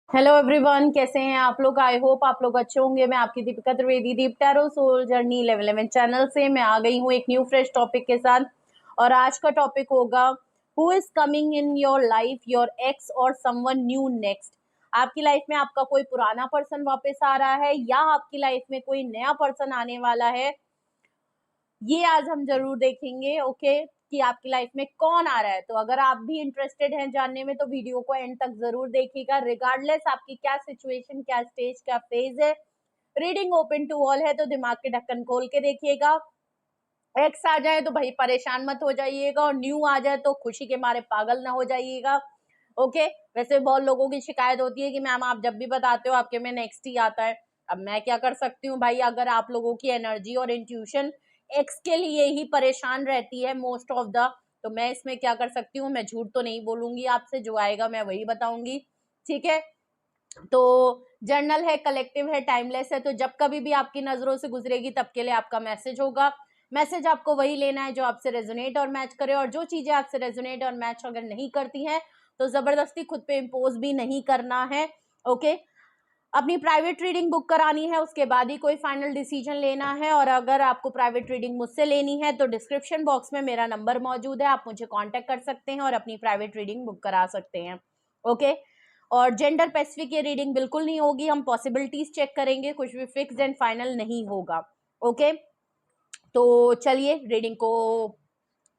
Hello everyone, कैसे हैं आप लोग। आई होप आप लोग अच्छे होंगे। मैं आपकी दीपिका त्रिवेदी, दीप टैरो सोल जर्नी 11 चैनल से मैं आ गई हूँ एक न्यू फ्रेश टॉपिक के साथ। और आज का टॉपिक होगा who is coming in your life, your x और समवन न्यू नेक्स्ट। आपकी लाइफ में आपका कोई पुराना पर्सन वापस आ रहा है या आपकी लाइफ में कोई नया पर्सन आने वाला है, ये आज हम जरूर देखेंगे। ओके, कि आपकी लाइफ में कौन आ रहा है। तो अगर आप भी इंटरेस्टेड हैं जानने में तो वीडियो को एंड तक जरूर देखिएगा। रिगार्डलेस आपकी क्या सिचुएशन, क्या स्टेज, क्या फेज है, रीडिंग ओपन टू ऑल है, तो दिमाग के ढक्कन खोल के देखिएगा। एक्स आ जाए तो भाई परेशान मत हो जाइएगा, और न्यू आ जाए तो खुशी के मारे पागल ना हो जाइएगा। ओके, वैसे बहुत लोगों की शिकायत होती है कि मैम आप जब भी बताते हो आपके में नेक्स्ट ही आता है। अब मैं क्या कर सकती हूँ भाई, अगर आप लोगों की एनर्जी और इंट्यूशन एक्स के लिए ही परेशान रहती है मोस्ट ऑफ द, तो मैं इसमें क्या कर सकती हूँ। मैं झूठ तो नहीं बोलूंगी आपसे, जो आएगा मैं वही बताऊंगी। ठीक है, तो जर्नल है, कलेक्टिव है, टाइमलेस है, तो जब कभी भी आपकी नजरों से गुजरेगी तब के लिए आपका मैसेज होगा। मैसेज आपको वही लेना है जो आपसे रेजोनेट और मैच करे, और जो चीजें आपसे रेजोनेट और मैच अगर नहीं करती हैं तो जबरदस्ती खुद पे इम्पोज भी नहीं करना है। ओके, अपनी प्राइवेट रीडिंग बुक करानी है, उसके बाद ही कोई फाइनल डिसीजन लेना है। और अगर आपको प्राइवेट रीडिंग मुझसे लेनी है तो डिस्क्रिप्शन बॉक्स में मेरा नंबर मौजूद है, आप मुझे कांटेक्ट कर सकते हैं और अपनी प्राइवेट रीडिंग बुक करा सकते हैं। ओके, और जेंडर स्पेसिफिक ये रीडिंग बिल्कुल नहीं होगी, हम पॉसिबिलिटीज चेक करेंगे, कुछ भी फिक्स एंड फाइनल नहीं होगा। ओके, तो चलिए रीडिंग को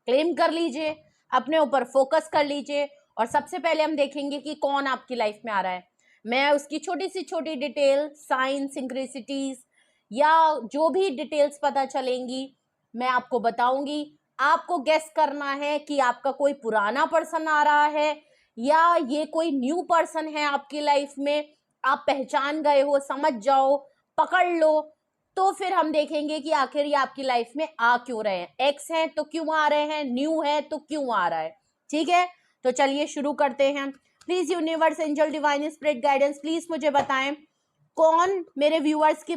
क्लेम कर लीजिए, अपने ऊपर फोकस कर लीजिए। और सबसे पहले हम देखेंगे कि कौन आपकी लाइफ में आ रहा है। मैं उसकी छोटी सी छोटी डिटेल, साइन, सिंक्रेसिटीज या जो भी डिटेल्स पता चलेंगी मैं आपको बताऊंगी। आपको गेस करना है कि आपका कोई पुराना पर्सन आ रहा है या ये कोई न्यू पर्सन है आपकी लाइफ में। आप पहचान गए हो, समझ जाओ, पकड़ लो, तो फिर हम देखेंगे कि आखिर ये आपकी लाइफ में आ क्यों रहे हैं। एक्स है तो क्यों आ रहे हैं, न्यू है तो क्यों आ रहा है। ठीक है, तो चलिए शुरू करते हैं। Please universe, angel, divine spirit guidance, please मुझे बताएं कौन मेरे व्यूअर्स की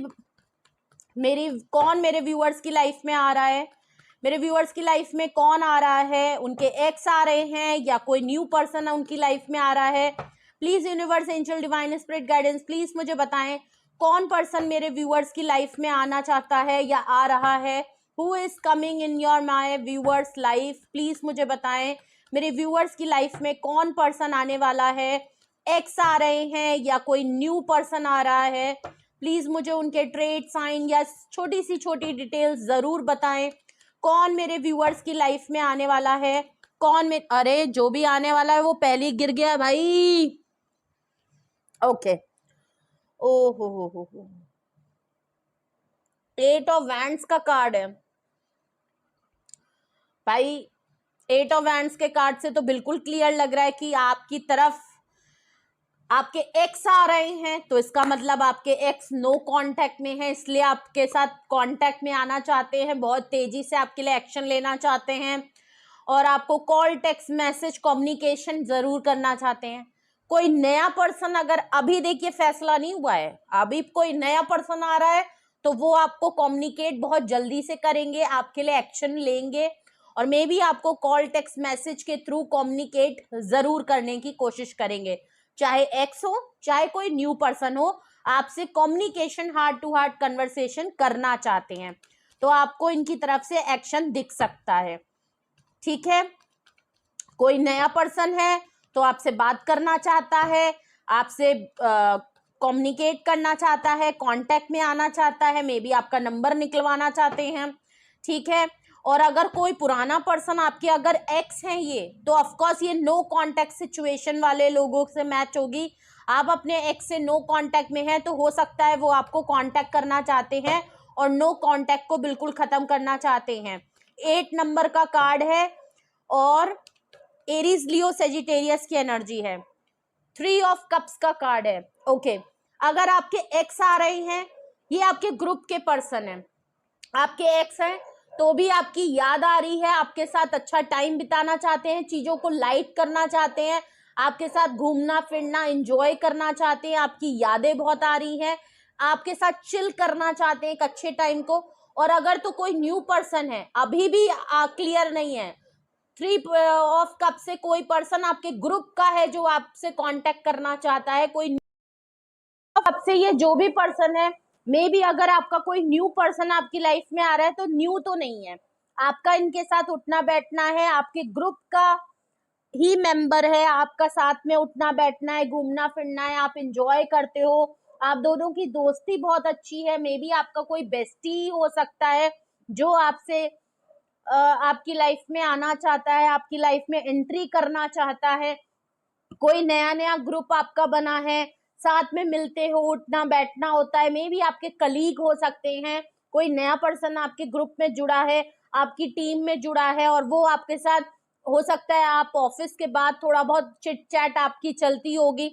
मेरे व्यूअर्स की लाइफ में आ रहा है। मेरे व्यूअर्स की लाइफ में कौन आ रहा है, उनके एक्स आ रहे हैं या कोई न्यू पर्सन है उनकी लाइफ में आ रहा है। Please universe, angel, divine spirit guidance, please मुझे बताएं कौन पर्सन मेरे व्यूअर्स की लाइफ में आना चाहता है या आ रहा है। Who is coming in your my viewers life, please मुझे बताएं मेरे व्यूअर्स की लाइफ में कौन पर्सन आने वाला है। एक्स आ रहे हैं या कोई न्यू पर्सन आ रहा है। प्लीज मुझे उनके ट्रेड, साइन या छोटी सी छोटी डिटेल्स जरूर बताएं। कौन मेरे व्यूअर्स की लाइफ में आने वाला है, कौन में, अरे जो भी आने वाला है वो पहले ही गिर गया भाई। ओके, ओ हो, 8 ऑफ वैंड्स का कार्ड है भाई। 8 ऑफ वैंड्स के कार्ड से तो बिल्कुल क्लियर लग रहा है कि आपकी तरफ आपके एक्स आ रहे हैं, तो इसका मतलब आपके एक्स नो कांटेक्ट में है, इसलिए आपके साथ कांटेक्ट में आना चाहते हैं, बहुत तेजी से आपके लिए एक्शन लेना चाहते हैं और आपको कॉल, टेक्स्ट मैसेज, कम्युनिकेशन जरूर करना चाहते हैं। कोई नया पर्सन, अगर अभी देखिए फैसला नहीं हुआ है, अभी कोई नया पर्सन आ रहा है तो वो आपको कम्युनिकेट बहुत जल्दी से करेंगे, आपके लिए एक्शन लेंगे और मे बी आपको कॉल, टेक्स्ट मैसेज के थ्रू कम्युनिकेट जरूर करने की कोशिश करेंगे। चाहे एक्स हो चाहे कोई न्यू पर्सन हो, आपसे communication, heart to heart conversation करना चाहते हैं, तो आपको इनकी तरफ से एक्शन दिख सकता है। ठीक है, कोई नया पर्सन है तो आपसे बात करना चाहता है, आपसे कम्युनिकेट करना चाहता है, कांटेक्ट में आना चाहता है, मे बी आपका नंबर निकलवाना चाहते हैं। ठीक है, और अगर कोई पुराना पर्सन आपके अगर एक्स हैं ये, तो ऑफकोर्स ये नो कांटेक्ट सिचुएशन वाले लोगों से मैच होगी। आप अपने एक्स से नो कांटेक्ट में हैं तो हो सकता है वो आपको कांटेक्ट करना चाहते हैं और नो कांटेक्ट को बिल्कुल खत्म करना चाहते हैं। 8 नंबर का कार्ड है और एरीज, लियो, सेजिटेरियस की एनर्जी है। 3 ऑफ कप्स का कार्ड है। ओके, अगर आपके एक्स आ रहे हैं, ये आपके ग्रुप के पर्सन है, आपके एक्स हैं तो भी आपकी याद आ रही है, आपके साथ अच्छा टाइम बिताना चाहते हैं, चीजों को लाइट करना चाहते हैं, आपके साथ घूमना फिरना एंजॉय करना चाहते हैं, आपकी यादें बहुत आ रही हैं, आपके साथ चिल करना चाहते हैं एक अच्छे टाइम को। और अगर तो कोई न्यू पर्सन है, अभी भी क्लियर नहीं है, 3 ऑफ कप से कोई पर्सन आपके ग्रुप का है जो आपसे कांटेक्ट करना चाहता है, कोई कप से ये जो भी पर्सन है, मे बी अगर आपका कोई न्यू पर्सन आपकी लाइफ में आ रहा है तो न्यू तो नहीं है, आपका इनके साथ उठना बैठना है, आपके ग्रुप का ही मेंबर है, आपका साथ में उठना बैठना है, घूमना फिरना है, आप इंजॉय करते हो, आप दोनों की दोस्ती बहुत अच्छी है, मे बी आपका कोई बेस्टी हो सकता है जो आपसे आपकी लाइफ में आना चाहता है, आपकी लाइफ में एंट्री करना चाहता है, कोई नया नया ग्रुप आपका बना है, साथ में मिलते हो, उठना बैठना होता है, मे बी आपके कलीग हो सकते हैं, कोई नया पर्सन आपके ग्रुप में जुड़ा है, आपकी टीम में जुड़ा है और वो आपके साथ हो सकता है आप ऑफिस के बाद थोड़ा बहुत चिट चैट आपकी चलती होगी,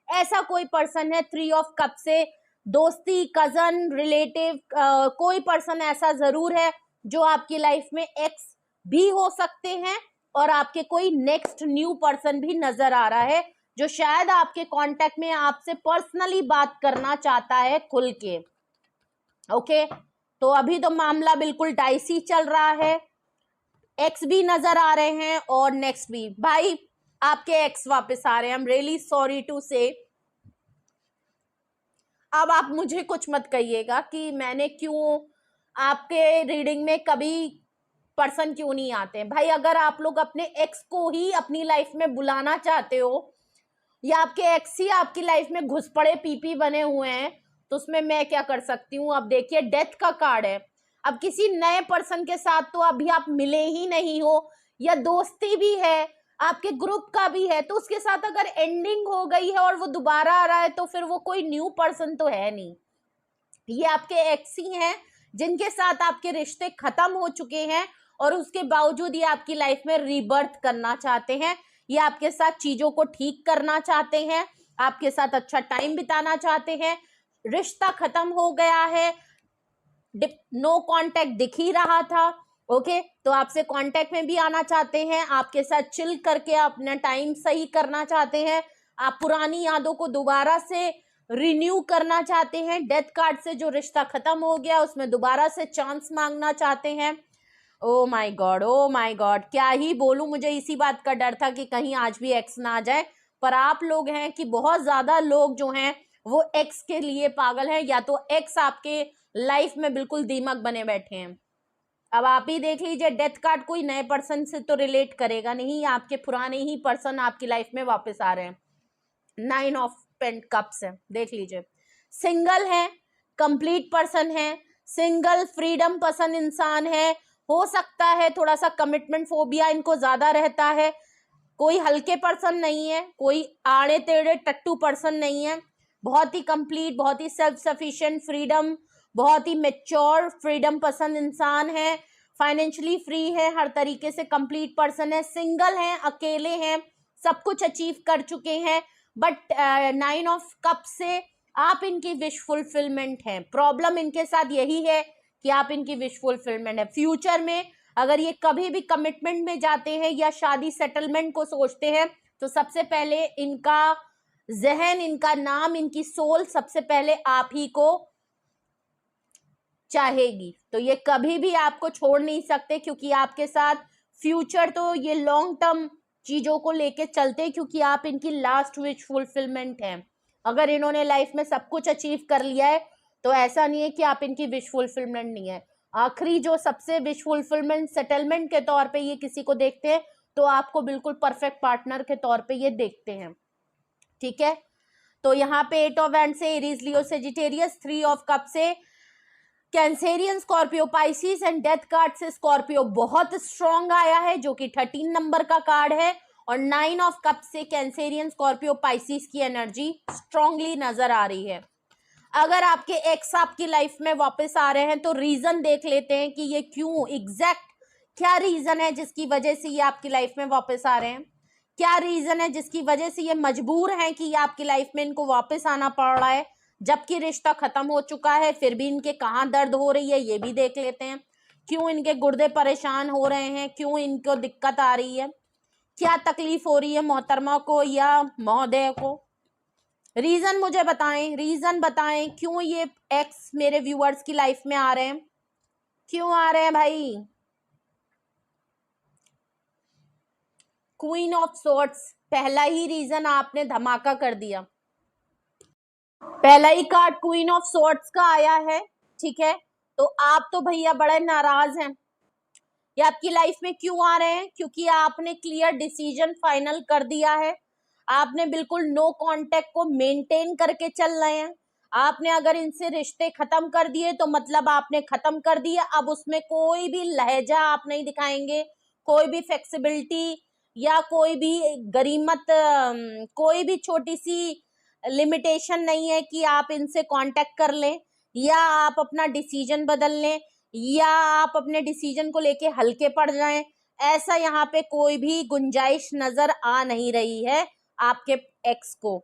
ऐसा कोई पर्सन है। 3 ऑफ कप से दोस्ती, कजन, रिलेटिव, कोई पर्सन ऐसा जरूर है जो आपकी लाइफ में एक्स भी हो सकते हैं और आपके कोई नेक्स्ट न्यू पर्सन भी नजर आ रहा है जो शायद आपके कांटेक्ट में आपसे पर्सनली बात करना चाहता है खुल के। ओके, तो अभी तो मामला बिल्कुल डाइसी चल रहा है, एक्स भी नजर आ रहे हैं और नेक्स्ट भी। भाई आपके एक्स वापस आ रहे हैं, I am really sorry to say. अब आप मुझे कुछ मत कहिएगा कि मैंने क्यों आपके रीडिंग में कभी पर्सन क्यों नहीं आते हैं। भाई अगर आप लोग अपने एक्स को ही अपनी लाइफ में बुलाना चाहते हो या आपके एक्स ही आपकी लाइफ में घुस पड़े पीपी बने हुए हैं तो उसमें मैं क्या कर सकती हूँ। अब देखिए डेथ का कार्ड है, अब किसी नए पर्सन के साथ तो अभी आप मिले ही नहीं हो या दोस्ती भी है, आपके ग्रुप का भी है, तो उसके साथ अगर एंडिंग हो गई है और वो दोबारा आ रहा है तो फिर वो कोई न्यू पर्सन तो है नहीं, ये आपके एक्स ही हैं जिनके साथ आपके रिश्ते खत्म हो चुके हैं और उसके बावजूद ये आपकी लाइफ में रीबर्थ करना चाहते हैं, ये आपके साथ चीजों को ठीक करना चाहते हैं, आपके साथ अच्छा टाइम बिताना चाहते हैं। रिश्ता खत्म हो गया है, नो कांटेक्ट दिख ही रहा था। ओके, तो आपसे कांटेक्ट में भी आना चाहते हैं, आपके साथ चिल करके अपना टाइम सही करना चाहते हैं, आप पुरानी यादों को दोबारा से रिन्यू करना चाहते हैं, डेथ कार्ड से जो रिश्ता खत्म हो गया उसमें दोबारा से चांस मांगना चाहते हैं। Oh my God, oh my God, क्या ही बोलूं, मुझे इसी बात का डर था कि कहीं आज भी एक्स ना आ जाए, पर आप लोग हैं कि बहुत ज्यादा लोग जो हैं वो एक्स के लिए पागल हैं, या तो एक्स आपके लाइफ में बिल्कुल दीमक बने बैठे हैं। अब आप ही देख लीजिए, डेथ कार्ड कोई नए पर्सन से तो रिलेट करेगा नहीं, आपके पुराने ही पर्सन आपकी लाइफ में वापस आ रहे हैं। 9 ऑफ पेंट कप्स है, देख लीजिए, सिंगल है, कंप्लीट पर्सन है, सिंगल फ्रीडम पसंद इंसान है, हो सकता है थोड़ा सा कमिटमेंट फोबिया इनको ज्यादा रहता है, कोई हल्के पर्सन नहीं है, कोई आड़े टेढ़े टट्टू पर्सन नहीं है, बहुत ही कंप्लीट, बहुत ही सेल्फ सफिशिएंट, फ्रीडम, बहुत ही मेच्योर फ्रीडम पसंद इंसान है, फाइनेंशियली फ्री है, हर तरीके से कंप्लीट पर्सन है, सिंगल है, अकेले हैं, सब कुछ अचीव कर चुके हैं, बट 9 ऑफ कप से आप इनकी विश फुलफिलमेंट है। प्रॉब्लम इनके साथ यही है कि आप इनकी विश फुलफिलमेंट है। फ्यूचर में अगर ये कभी भी कमिटमेंट में जाते हैं या शादी सेटलमेंट को सोचते हैं तो सबसे पहले इनका जहन, इनका नाम, इनकी सोल सबसे पहले आप ही को चाहेगी, तो ये कभी भी आपको छोड़ नहीं सकते क्योंकि आपके साथ फ्यूचर तो ये लॉन्ग टर्म चीजों को लेके चलते क्योंकि आप इनकी लास्ट विश फुलफिलमेंट है। अगर इन्होंने लाइफ में सब कुछ अचीव कर लिया है तो ऐसा नहीं है कि आप इनकी विश फुलफिलमेंट नहीं है। आखिरी जो सबसे विश फुलफिलमेंट सेटलमेंट के तौर पे ये किसी को देखते हैं तो आपको बिल्कुल परफेक्ट पार्टनर के तौर पे ये देखते हैं। ठीक है, तो यहाँ पे 8 ऑफ वैंड से Aries, Leo, Sagittarius, 3 of cup से Cancerian, Scorpio, Pisces and death card से स्कॉर्पियो बहुत स्ट्रॉन्ग आया है जो कि 13 नंबर का कार्ड है, और 9 ऑफ कप से कैंसेरियन, स्कॉर्पियो, पाइसिस की एनर्जी स्ट्रांगली नजर आ रही है। अगर आपके एक्स आपकी लाइफ में वापस आ रहे हैं तो रीजन देख लेते हैं कि ये क्यों, एग्जैक्ट क्या रीजन है जिसकी वजह से ये आपकी लाइफ में वापस आ रहे हैं, क्या रीजन है जिसकी वजह से ये मजबूर हैं कि ये आपकी लाइफ में इनको वापस आना पड़ रहा है जबकि रिश्ता खत्म हो चुका है, फिर भी इनके कहाँ दर्द हो रही है ये भी देख लेते हैं। क्यों इनके गुर्दे परेशान हो रहे हैं, क्यों इनको दिक्कत आ रही है, क्या तकलीफ हो रही है मोहतरमा को या महोदय को, रीजन मुझे बताएं, रीजन बताएं क्यों ये एक्स मेरे व्यूअर्स की लाइफ में आ रहे हैं, क्यों आ रहे हैं भाई। क्वीन ऑफ सोर्ड्स, पहला ही रीजन आपने धमाका कर दिया। पहला ही कार्ड क्वीन ऑफ सॉर्ड्स का आया है, ठीक है। तो आप तो भैया बड़े नाराज हैं। ये आपकी लाइफ में क्यों आ रहे हैं? क्योंकि आपने क्लियर डिसीजन फाइनल कर दिया है। आपने बिल्कुल नो कांटेक्ट को मेंटेन करके चल रहे हैं। आपने अगर इनसे रिश्ते खत्म कर दिए तो मतलब आपने खत्म कर दिए। अब उसमें कोई भी लहजा आप नहीं दिखाएंगे, कोई भी फ्लेक्सिबिलिटी या कोई भी गरीमत, कोई भी छोटी सी लिमिटेशन नहीं है कि आप इनसे कांटेक्ट कर लें या आप अपना डिसीजन बदल लें या आप अपने डिसीजन को लेके हल्के पड़ जाएं। ऐसा यहाँ पे कोई भी गुंजाइश नजर आ नहीं रही है आपके एक्स को।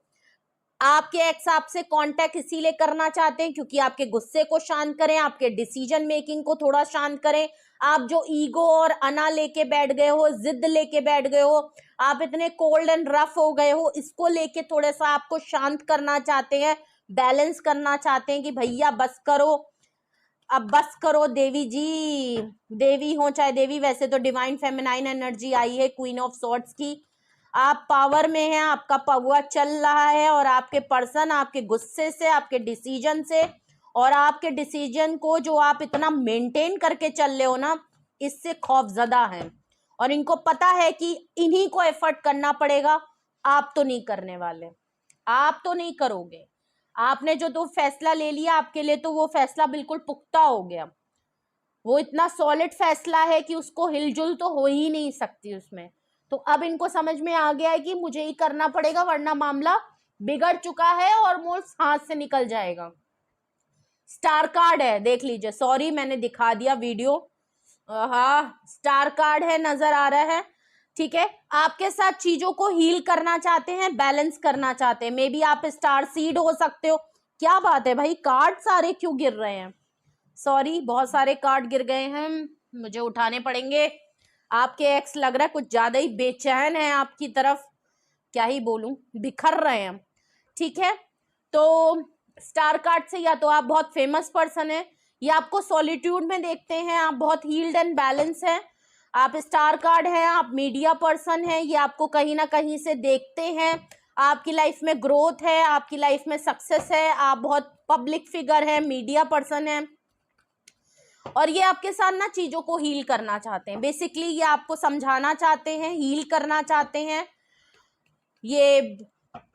आपके एक्स आपसे कांटेक्ट इसीलिए करना चाहते हैं क्योंकि आपके गुस्से को शांत करें, आपके डिसीजन मेकिंग को थोड़ा शांत करें। आप जो ईगो और अना लेके बैठ गए हो, जिद लेके बैठ गए हो, आप इतने कोल्ड एंड रफ हो गए हो, इसको लेके थोड़ा सा आपको शांत करना चाहते हैं, बैलेंस करना चाहते हैं कि भैया बस करो, अब बस करो देवी जी। देवी हो चाहे देवी, वैसे तो डिवाइन फेमिनाइन एनर्जी आई है क्वीन ऑफ सॉर्ड्स की। आप पावर में हैं, आपका पौवा चल रहा है और आपके पर्सन आपके गुस्से से, आपके डिसीजन से और आपके डिसीजन को जो आप इतना मेंटेन करके चल रहे हो ना, इससे खौफजदा हैं और इनको पता है कि इन्हीं को एफर्ट करना पड़ेगा। आप तो नहीं करने वाले, आप तो नहीं करोगे। आपने जो तो फैसला ले लिया, आपके लिए तो वो फैसला बिल्कुल पुख्ता हो गया। वो इतना सॉलिड फैसला है कि उसको हिलजुल तो हो ही नहीं सकती उसमें। तो अब इनको समझ में आ गया है कि मुझे ही करना पड़ेगा वरना मामला बिगड़ चुका है और मोर हाथ से निकल जाएगा। स्टार कार्ड है, देख लीजिए। सॉरी मैंने दिखा दिया वीडियो। हाँ, स्टार कार्ड है, नजर आ रहा है, ठीक है। आपके साथ चीजों को हील करना चाहते हैं, बैलेंस करना चाहते हैं। मे बी आप स्टार सीड हो सकते हो। क्या बात है भाई, कार्ड सारे क्यों गिर रहे हैं? सॉरी, बहुत सारे कार्ड गिर गए हैं, मुझे उठाने पड़ेंगे। आपके एक्स लग रहा है कुछ ज्यादा ही बेचैन है आपकी तरफ, क्या ही बोलूं, बिखर रहे हैं, ठीक है। तो स्टार कार्ड से या तो आप बहुत फेमस पर्सन है या आपको सॉलिट्यूड में देखते हैं, आप बहुत हील्ड एंड बैलेंस हैं। आप स्टार कार्ड है, आप मीडिया पर्सन है, ये आपको कहीं ना कहीं से देखते हैं। आपकी लाइफ में ग्रोथ है, आपकी लाइफ में सक्सेस है, आप बहुत पब्लिक फिगर है, मीडिया पर्सन है और ये आपके साथ ना चीजों को हील करना चाहते हैं। बेसिकली ये आपको समझाना चाहते हैं, हील करना चाहते हैं, ये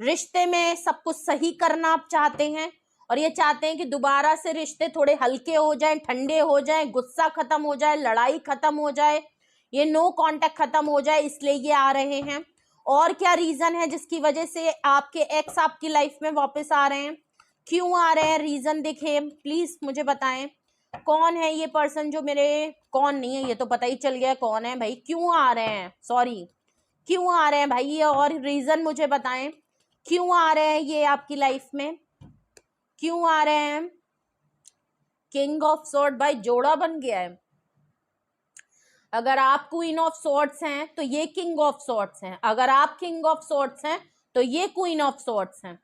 रिश्ते में सब कुछ सही करना आप चाहते हैं और ये चाहते हैं कि दोबारा से रिश्ते थोड़े हल्के हो जाएं, ठंडे हो जाएं, गुस्सा खत्म हो जाए, लड़ाई खत्म हो जाए, ये नो कांटेक्ट खत्म हो जाए, इसलिए ये आ रहे हैं। और क्या रीजन है जिसकी वजह से आपके एक्स आपकी लाइफ में वापस आ रहे हैं? क्यों आ रहे हैं? रीजन दिखे प्लीज मुझे बताएं। कौन है ये पर्सन जो मेरे, कौन नहीं है ये तो पता ही चल गया कौन है भाई, क्यों आ रहे हैं? सॉरी, क्यों आ रहे हैं भाई ये, और रीजन मुझे बताएं क्यों आ रहे हैं ये आपकी लाइफ में, क्यों आ रहे हैं? किंग ऑफ सॉर्ड भाई जोड़ा बन गया है। अगर आप क्वीन ऑफ सॉर्ड्स हैं तो ये किंग ऑफ सॉर्ड्स हैं, अगर आप किंग ऑफ सॉर्ड्स हैं तो ये क्वीन ऑफ सॉर्ड्स हैं।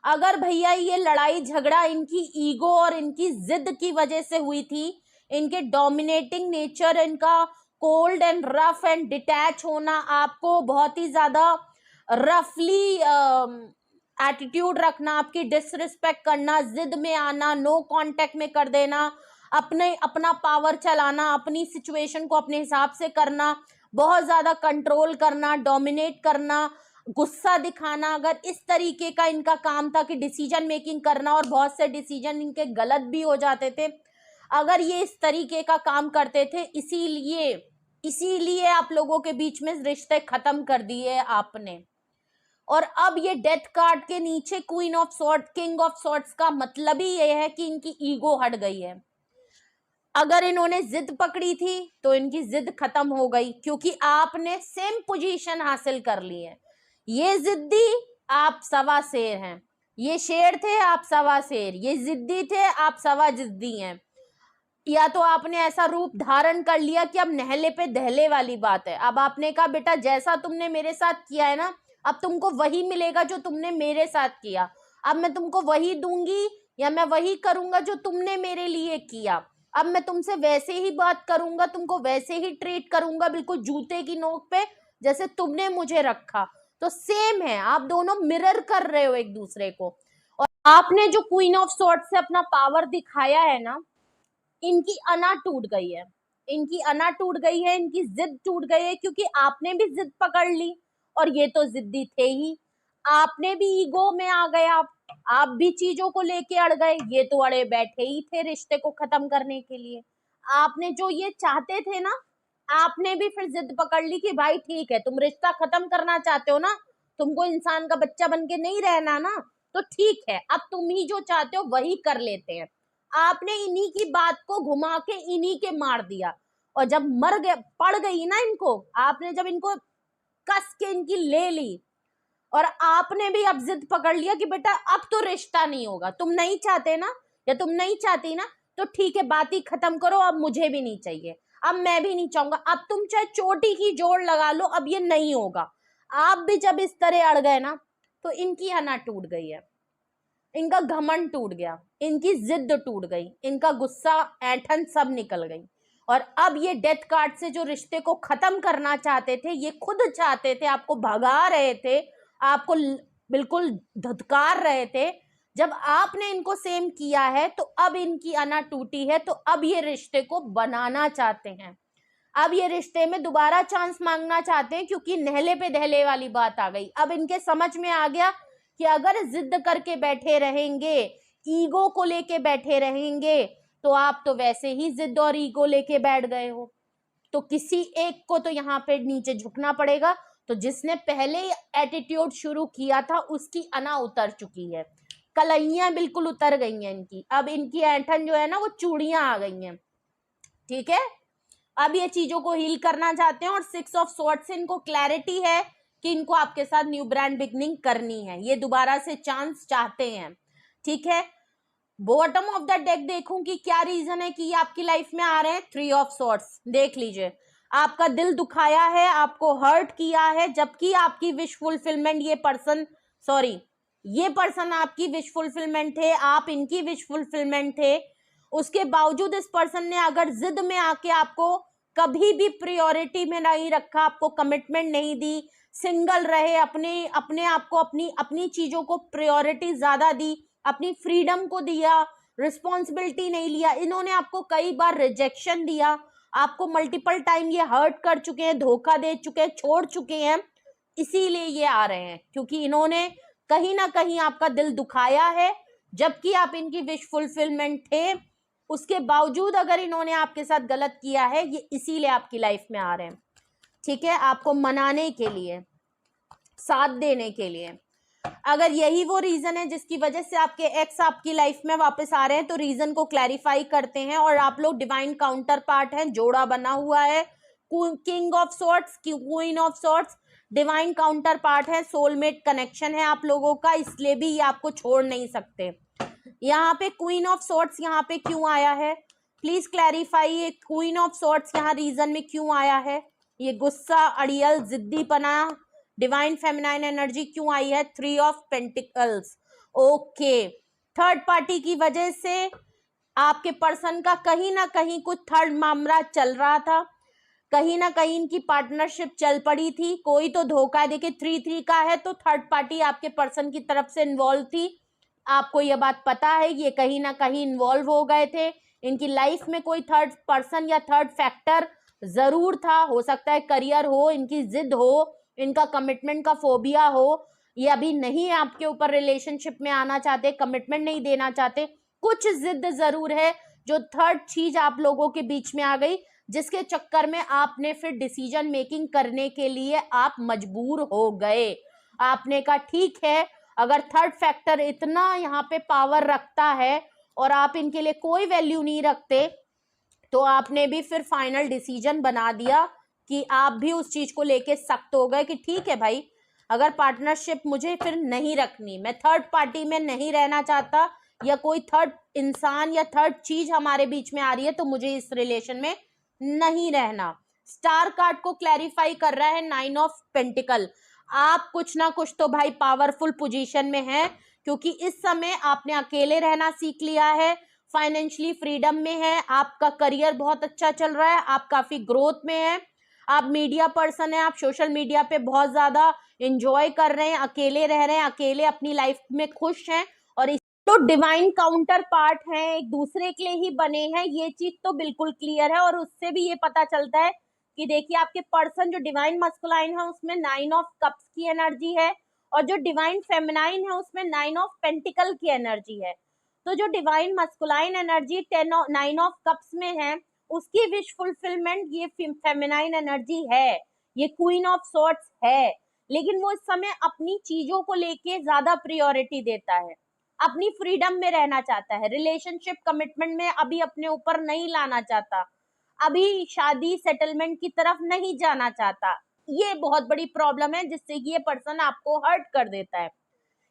अगर भैया ये लड़ाई झगड़ा इनकी ईगो और इनकी जिद की वजह से हुई थी, इनके डोमिनेटिंग नेचर, इनका cold and rough and detach होना, आपको बहुत ही ज्यादा रफली एटीट्यूड रखना, आपकी डिसरिस्पेक्ट करना, जिद में आना, नो कांटेक्ट में कर देना, अपना पावर चलाना, अपनी सिचुएशन को अपने हिसाब से करना, बहुत ज्यादा कंट्रोल करना, डोमिनेट करना, गुस्सा दिखाना, अगर इस तरीके का इनका काम था कि डिसीजन मेकिंग करना और बहुत से डिसीजन इनके गलत भी हो जाते थे, अगर ये इस तरीके का काम करते थे, इसीलिए आप लोगों के बीच में रिश्ते खत्म कर दिए आपने। और अब ये डेथ कार्ड के नीचे queen of sword, king of swords का मतलब ही ये है कि इनकी ईगो हट गई है। अगर इन्होंने जिद पकड़ी थी तो इनकी जिद खत्म हो गई क्योंकि आपने सेम पोजीशन हासिल कर ली है। ये जिद्दी, आप सवा शेर हैं। ये शेर थे, आप सवा शेर। ये जिद्दी थे, आप सवा जिद्दी हैं। या तो आपने ऐसा रूप धारण कर लिया कि अब नहले पे दहले वाली बात है। अब आपने कहा बेटा जैसा तुमने मेरे साथ किया है ना, अब तुमको वही मिलेगा जो तुमने मेरे साथ किया। अब मैं तुमको वही दूंगी या मैं वही करूंगा जो तुमने मेरे लिए किया। अब मैं तुमसे वैसे ही बात करूंगा, तुमको वैसे ही ट्रीट करूंगा, बिल्कुल जूते की नोक पे जैसे तुमने मुझे रखा। तो सेम है, आप दोनों मिरर कर रहे हो एक दूसरे को और आपने जो क्वीन ऑफ सॉर्ड से अपना पावर दिखाया है ना, इनकी अना टूट गई है, इनकी अना टूट गई है, इनकी जिद टूट गई है, क्योंकि आपने भी जिद पकड़ ली और ये तो जिद्दी थे ही। आपने भी ईगो में आ गए, आप भी चीजों को लेके अड़ गए, ये तो अड़े बैठे ही थे रिश्ते को खत्म करने के लिए। आपने जो ये चाहते थे ना, आपने भी फिर जिद पकड़ ली कि भाई ठीक है, तुम रिश्ता खत्म करना चाहते हो ना, तुमको इंसान का बच्चा बन के नहीं रहना ना, तो ठीक है, अब तुम ही जो चाहते हो वही कर लेते हैं। आपने इन्हीं की बात को घुमा के इन्हीं के मार दिया, और जब मर गए, पड़ गई ना इनको, आपने जब इनको कस के इनकी ले ली, और आपने भी अब जिद पकड़ लिया कि बेटा अब तो रिश्ता नहीं होगा, तुम नहीं चाहते ना, या तुम नहीं चाहती ना, तो ठीक है, बात ही खत्म करो, अब मुझे भी नहीं चाहिए, अब मैं भी नहीं चाहूंगा, अब तुम चाहे चोटी की जोड़ लगा लो, अब ये नहीं होगा। आप भी जब इस तरह अड़ गए ना, तो इनकी अना टूट गई है, इनका घमंड टूट गया, इनकी जिद टूट गई, इनका गुस्सा ऐंठन सब निकल गई, और अब ये डेथ कार्ड से जो रिश्ते को खत्म करना चाहते थे, ये खुद चाहते थे, आपको भगा रहे थे, आपको बिल्कुल धुतकार रहे थे, जब आपने इनको सेम किया है, तो अब इनकी अना टूटी है, तो अब ये रिश्ते को बनाना चाहते हैं, अब ये रिश्ते में दोबारा चांस मांगना चाहते हैं, क्योंकि नहले पे दहले वाली बात आ गई। अब इनके समझ में आ गया कि अगर जिद करके बैठे रहेंगे, ईगो को लेके बैठे रहेंगे, तो आप तो वैसे ही जिद और ईगो लेके बैठ गए हो, तो किसी एक को तो यहाँ पे नीचे झुकना पड़ेगा। तो जिसने पहले एटीट्यूड शुरू किया था, उसकी अना उतर चुकी है, कलैया बिल्कुल उतर गई हैं इनकी, अब इनकी ऐंठन जो है ना, वो चूड़ियां आ गई हैं, ठीक है। अब ये चीजों को हील करना चाहते हैं, और 6 ऑफ स्वॉर्ड से इनको क्लैरिटी है कि इनको आपके साथ न्यू ब्रांड बिगनिंग करनी है, ये दोबारा से चांस चाहते हैं, ठीक है। बॉटम ऑफ द डेक देखूं कि क्या रीजन है कि ये आपकी लाइफ में आ रहे हैं। 3 ऑफ स्वॉर्ड्स देख लीजिए, आपका दिल दुखाया है, आपको हर्ट किया है, जबकि आपकी विश फुलफिलमेंट ये पर्सन आपकी विश फुलफिलमेंट थे, आप इनकी विश फुलफिलमेंट थे। उसके बावजूद इस पर्सन ने अगर जिद में आके आपको कभी भी प्रायोरिटी में नहीं रखा, आपको कमिटमेंट नहीं दी, सिंगल रहे, अपने अपने आप को अपनी चीजों को प्रायोरिटी ज्यादा दी, अपनी फ्रीडम को दिया, रिस्पॉन्सिबिलिटी नहीं लिया, इन्होंने आपको कई बार रिजेक्शन दिया, आपको मल्टीपल टाइम ये हर्ट कर चुके हैं, धोखा दे चुके हैं, छोड़ चुके हैं, इसीलिए ये आ रहे हैं, क्योंकि इन्होंने कहीं ना कहीं आपका दिल दुखाया है, जबकि आप इनकी विश फुलफिलमेंट थे। उसके बावजूद अगर इन्होंने आपके साथ गलत किया है, ये इसीलिए आपकी लाइफ में आ रहे हैं, ठीक है, आपको मनाने के लिए, साथ देने के लिए। अगर यही वो रीजन है जिसकी वजह से आपके एक्स आपकी लाइफ में वापस आ रहे हैं, तो रीजन को क्लैरिफाई करते हैं, और आप लोग डिवाइन काउंटर पार्ट हैं, जोड़ा बना हुआ है, king of swords, queen of swords, divine counter part है, सोलमेट कनेक्शन है आप लोगों का, इसलिए भी ये आपको छोड़ नहीं सकते। यहाँ पे क्वीन ऑफ सॉर्ड्स यहाँ पे क्यों आया है, प्लीज क्लैरिफाई, ये क्वीन ऑफ सॉर्ड्स यहाँ रीजन में क्यों आया है, ये गुस्सा, अड़ियल, जिद्दीपना, डिवाइन फेमिनाइन एनर्जी क्यों आई है। 3 of pentacles, okay, third party की वजह से आपके पर्सन का कहीं ना कहीं कुछ थर्ड मामला चल रहा था, कहीं ना कहीं इनकी पार्टनरशिप चल पड़ी थी, कोई तो धोखा देके 3-3 का है, तो थर्ड पार्टी आपके पर्सन की तरफ से इन्वॉल्व थी, आपको यह बात पता है, ये कहीं ना कहीं इन्वॉल्व हो गए थे, इनकी लाइफ में कोई थर्ड पर्सन या थर्ड फैक्टर जरूर था, हो सकता है करियर हो, इनकी जिद हो, इनका कमिटमेंट का फोबिया हो, ये अभी नहीं आपके ऊपर रिलेशनशिप में आना चाहते, कमिटमेंट नहीं देना चाहते, कुछ जिद जरूर है, जो थर्ड चीज आप लोगों के बीच में आ गई, जिसके चक्कर में आपने फिर डिसीजन मेकिंग करने के लिए आप मजबूर हो गए। आपने कहा ठीक है, अगर थर्ड फैक्टर इतना यहाँ पे पावर रखता है और आप इनके लिए कोई वैल्यू नहीं रखते, तो आपने भी फिर फाइनल डिसीजन बना दिया कि आप भी उस चीज को लेके सख्त हो गए कि ठीक है भाई, अगर पार्टनरशिप मुझे फिर नहीं रखनी, मैं थर्ड पार्टी में नहीं रहना चाहता, या कोई थर्ड इंसान या थर्ड चीज हमारे बीच में आ रही है, तो मुझे इस रिलेशन में नहीं रहना। स्टार कार्ड को क्लैरिफाई कर रहा है 9 ऑफ पेंटिकल, आप कुछ ना कुछ तो भाई पावरफुल पोजीशन में हैं, क्योंकि इस समय आपने अकेले रहना सीख लिया है, फाइनेंशियली फ्रीडम में है, आपका करियर बहुत अच्छा चल रहा है, आप काफी ग्रोथ में है, आप मीडिया पर्सन है, आप सोशल मीडिया पे बहुत ज्यादा एंजॉय कर रहे हैं, अकेले रह रहे हैं, अकेले अपनी लाइफ में खुश हैं, और इस तो डिवाइन काउंटर पार्ट है, एक दूसरे के लिए ही बने हैं, ये चीज तो बिल्कुल क्लियर है। और उससे भी ये पता चलता है कि देखिए आपके पर्सन जो डिवाइन मस्कुलाइन है उसमें 9 ऑफ कप्स की एनर्जी है, और जो डिवाइन फेमिनाइन है उसमें 9 ऑफ पेंटिकल की एनर्जी है। तो जो divine masculine energy 9 of cups में है, उसकी विश फुलफिलमेंट ये फेमिनाइन एनर्जी है, ये क्वीन ऑफ सॉर्ट्स है। लेकिन वो इस समय अपनी चीजों को लेके ज्यादा प्रायोरिटी देता है, अपनी फ्रीडम में रहना चाहता है, रिलेशनशिप कमिटमेंट में अभी अपने ऊपर नहीं लाना चाहता, अभी शादी सेटलमेंट की तरफ नहीं जाना चाहता। ये बहुत बड़ी प्रॉब्लम है जिससे ये पर्सन आपको हर्ट कर देता है।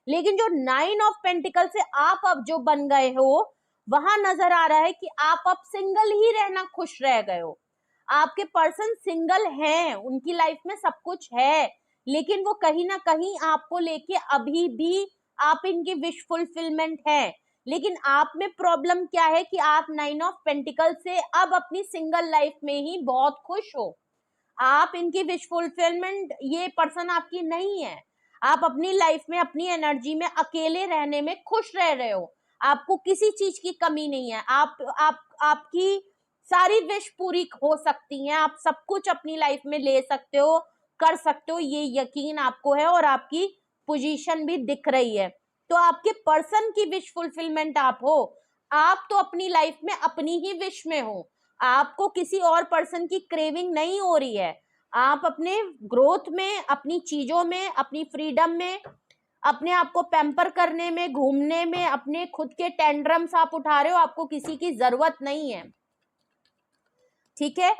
लेकिन जो 9 ऑफ पेंटिकल से आप अब जो बन गए हो, वहां नजर आ रहा है कि आप अब सिंगल ही रहना खुश रह गए हो। आपके पर्सन सिंगल हैं, उनकी लाइफ में सब कुछ है, लेकिन वो कहीं ना कहीं आपको लेके अभी भी आप इनकी विश फुलफिलमेंट है। लेकिन आप में प्रॉब्लम क्या है कि आप 9 ऑफ पेंटिकल से अब अपनी सिंगल लाइफ में ही बहुत खुश हो। आप इनकी विश फुलफिलमेंट, ये पर्सन आपकी नहीं है। आप अपनी लाइफ में अपनी एनर्जी में अकेले रहने में खुश रह रहे हो, आपको किसी चीज की कमी नहीं है। आपकी सारी विश पूरी हो सकती हैं, आप सब कुछ अपनी लाइफ में ले सकते हो, कर सकते हो, ये यकीन आपको है और आपकी पोजीशन भी दिख रही है। तो आपके पर्सन की विश फुलफिलमेंट आप हो। आप तो अपनी लाइफ में अपनी ही विश में हो, आपको किसी और पर्सन की क्रेविंग नहीं हो रही है। आप अपने ग्रोथ में, अपनी चीजों में, अपनी फ्रीडम में, अपने आप को पैम्पर करने में, घूमने में, अपने खुद के टेंड्रम्स आप उठा रहे हो, आपको किसी की जरूरत नहीं है। ठीक है,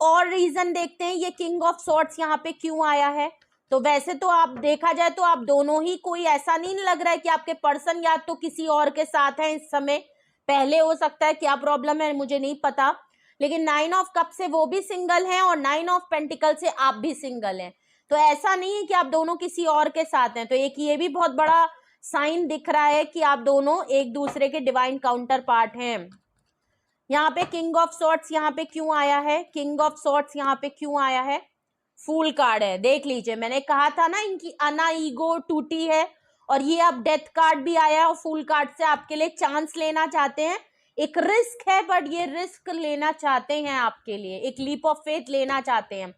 और रीजन देखते हैं ये किंग ऑफ सॉर्ड्स यहाँ पे क्यों आया है। तो वैसे तो आप देखा जाए तो आप दोनों ही, कोई ऐसा नहीं लग रहा है कि आपके पर्सन या तो किसी और के साथ हैं इस समय, पहले हो सकता है, क्या प्रॉब्लम है मुझे नहीं पता। लेकिन 9 ऑफ कप से वो भी सिंगल हैं और 9 ऑफ पेंटिकल से आप भी सिंगल हैं। तो ऐसा नहीं है कि आप दोनों किसी और के साथ हैं। तो एक ये भी बहुत बड़ा साइन दिख रहा है कि आप दोनों एक दूसरे के डिवाइन काउंटर पार्ट हैं। यहाँ पे किंग ऑफ सॉर्ड्स यहाँ पे क्यों आया है, किंग ऑफ सॉर्ड्स यहाँ पे क्यों आया है, फूल कार्ड है। देख लीजिए, मैंने कहा था ना इनकी अना ईगो टूटी है, और ये अब डेथ कार्ड भी आया है। और फूल कार्ड से आपके लिए चांस लेना चाहते हैं, एक रिस्क है, बट ये रिस्क लेना चाहते हैं आपके लिए, एक लीप ऑफ फेथ लेना चाहते हैं।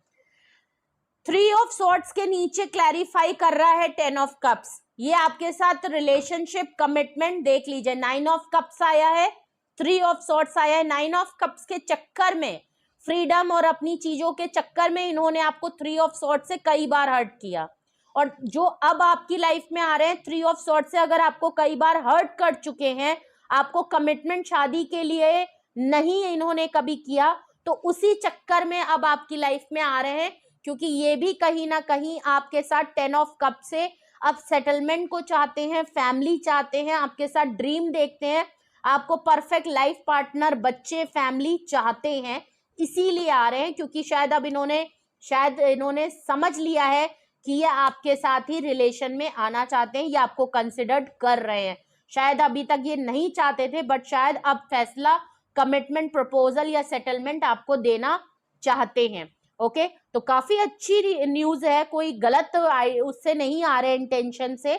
3 ऑफ सॉर्ड्स के नीचे क्लैरिफाई कर रहा है 10 ऑफ कप्स, ये आपके साथ रिलेशनशिप कमिटमेंट। देख लीजिए, 9 ऑफ कप्स आया है, 3 ऑफ सॉर्ड्स आया है। 9 ऑफ कप्स के चक्कर में, फ्रीडम और अपनी चीजों के चक्कर में इन्होंने आपको 3 ऑफ सॉर्ड्स से कई बार हर्ट किया। और जो अब आपकी लाइफ में आ रहे हैं 3 ऑफ सॉर्ड्स से, अगर आपको कई बार हर्ट कर चुके हैं, आपको कमिटमेंट शादी के लिए नहीं इन्होंने कभी किया, तो उसी चक्कर में अब आपकी लाइफ में आ रहे हैं। क्योंकि ये भी कहीं ना कहीं आपके साथ 10 ऑफ कप से अब सेटलमेंट को चाहते हैं, फैमिली चाहते हैं, आपके साथ ड्रीम देखते हैं, आपको परफेक्ट लाइफ पार्टनर, बच्चे, फैमिली चाहते हैं, इसीलिए आ रहे हैं। क्योंकि शायद अब इन्होंने समझ लिया है कि ये आपके साथ ही रिलेशन में आना चाहते हैं, ये आपको कंसिडर्ड कर रहे हैं। शायद अभी तक ये नहीं चाहते थे, बट शायद अब फैसला, कमिटमेंट, प्रपोजल या सेटलमेंट आपको देना चाहते हैं। ओके, तो काफी अच्छी न्यूज है, कोई गलत उससे नहीं आ रहे इंटेंशन से।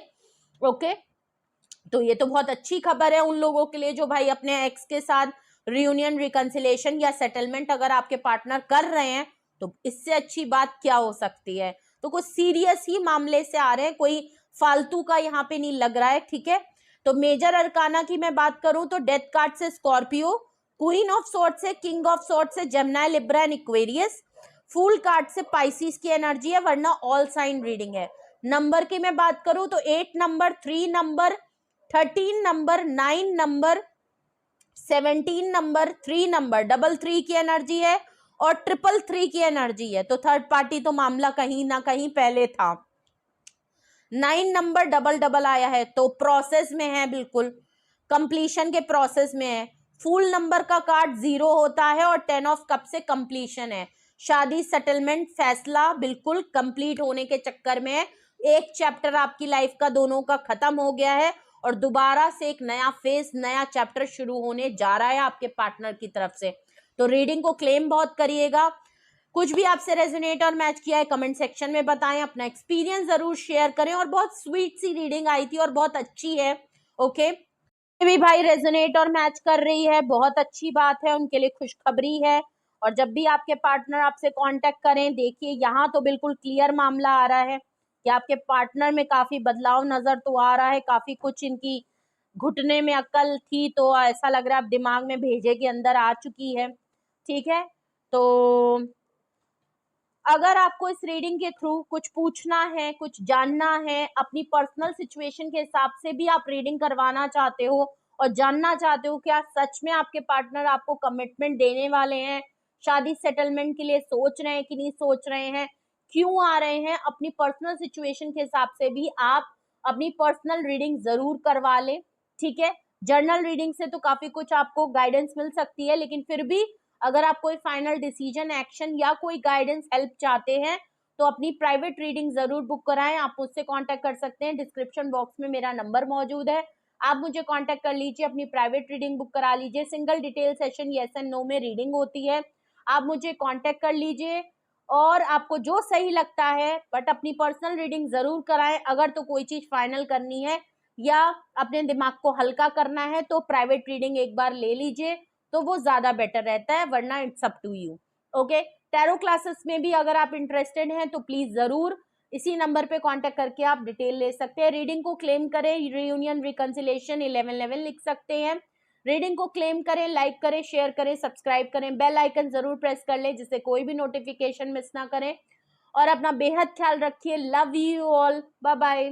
ओके, तो ये तो बहुत अच्छी खबर है उन लोगों के लिए जो भाई अपने एक्स के साथ रियूनियन, रिकंसिलेशन या सेटलमेंट अगर आपके पार्टनर कर रहे हैं, तो इससे अच्छी बात क्या हो सकती है। तो कुछ सीरियस ही मामले से आ रहे हैं, कोई फालतू का यहाँ पे नहीं लग रहा है। ठीक है, तो मेजर अरकाना की मैं बात करूं तो डेथ कार्ड से स्कॉर्पियो, क्वीन ऑफ सॉर्ड्स से, किंग ऑफ सॉर्ड्स से Gemini, Libra and Aquarius, fool card से पाइसिस की एनर्जी है, वरना ऑल साइन रीडिंग है। नंबर की मैं बात करूं तो 8 number, 3 number, 13 number, 9 number, 17 number, 3 number, 333 की एनर्जी है और 333 की एनर्जी है। तो थर्ड पार्टी तो मामला कहीं ना कहीं पहले था। 9 नंबर डबल आया है, तो प्रोसेस में है, बिल्कुल कंप्लीशन के प्रोसेस में है। फुल नंबर का कार्ड 0 होता है और 10 ऑफ कप से कंप्लीशन है, शादी, सेटलमेंट, फैसला बिल्कुल कंप्लीट होने के चक्कर में है। एक चैप्टर आपकी लाइफ का दोनों का खत्म हो गया है और दोबारा से एक नया फेज, नया चैप्टर शुरू होने जा रहा है आपके पार्टनर की तरफ से। तो रीडिंग को क्लेम बहुत करिएगा। कुछ भी आपसे रेजोनेट और मैच किया है कमेंट सेक्शन में बताएं, अपना एक्सपीरियंस जरूर शेयर करें। और बहुत स्वीट सी रीडिंग आई थी और बहुत अच्छी है। ओके, भी भाई रेजोनेट और मैच कर रही है, बहुत अच्छी बात है, उनके लिए खुशखबरी है। और जब भी आपके पार्टनर आपसे कांटेक्ट करें, देखिए यहाँ तो बिल्कुल क्लियर मामला आ रहा है कि आपके पार्टनर में काफी बदलाव नजर तो आ रहा है, काफी कुछ इनकी घुटने में अक्ल थी तो ऐसा लग रहा है अब दिमाग में भेजे के अंदर आ चुकी है। ठीक है, तो अगर आपको इस रीडिंग के थ्रू कुछ पूछना है, कुछ जानना है, अपनी पर्सनल सिचुएशन के हिसाब से भी आप रीडिंग करवाना चाहते हो और जानना चाहते हो क्या सच में आपके पार्टनर आपको कमिटमेंट देने वाले हैं, शादी सेटलमेंट के लिए सोच रहे हैं कि नहीं सोच रहे हैं, क्यों आ रहे हैं, अपनी पर्सनल सिचुएशन के हिसाब से भी आप अपनी पर्सनल रीडिंग जरूर करवा ले। ठीक है, जर्नल रीडिंग से तो काफी कुछ आपको गाइडेंस मिल सकती है, लेकिन फिर भी अगर आप कोई फाइनल डिसीजन, एक्शन या कोई गाइडेंस हेल्प चाहते हैं तो अपनी प्राइवेट रीडिंग जरूर बुक कराएं। आप मुझसे कांटेक्ट कर सकते हैं, डिस्क्रिप्शन बॉक्स में मेरा नंबर मौजूद है, आप मुझे कांटेक्ट कर लीजिए, अपनी प्राइवेट रीडिंग बुक करा लीजिए। Single detail session yes and no में रीडिंग होती है, आप मुझे कांटेक्ट कर लीजिए और आपको जो सही लगता है, बट अपनी पर्सनल रीडिंग जरूर कराएं। अगर तो कोई चीज फाइनल करनी है या अपने दिमाग को हल्का करना है तो प्राइवेट रीडिंग एक बार ले लीजिए, तो वो ज्यादा बेटर रहता है, वरना it's up to you. Okay, tarot classes में भी अगर आप इंटरेस्टेड हैं तो प्लीज जरूर इसी नंबर पे कांटेक्ट करके आप डिटेल ले सकते हैं। रीडिंग को क्लेम करें, रियूनियन रिकंसिलेशन 1111 लिख सकते हैं। रीडिंग को क्लेम करें, लाइक करें, शेयर करें, सब्सक्राइब करें, बेल आइकन जरूर प्रेस कर लें जिससे कोई भी नोटिफिकेशन मिस ना करें। और अपना बेहद ख्याल रखिए। Love you all, bye bye.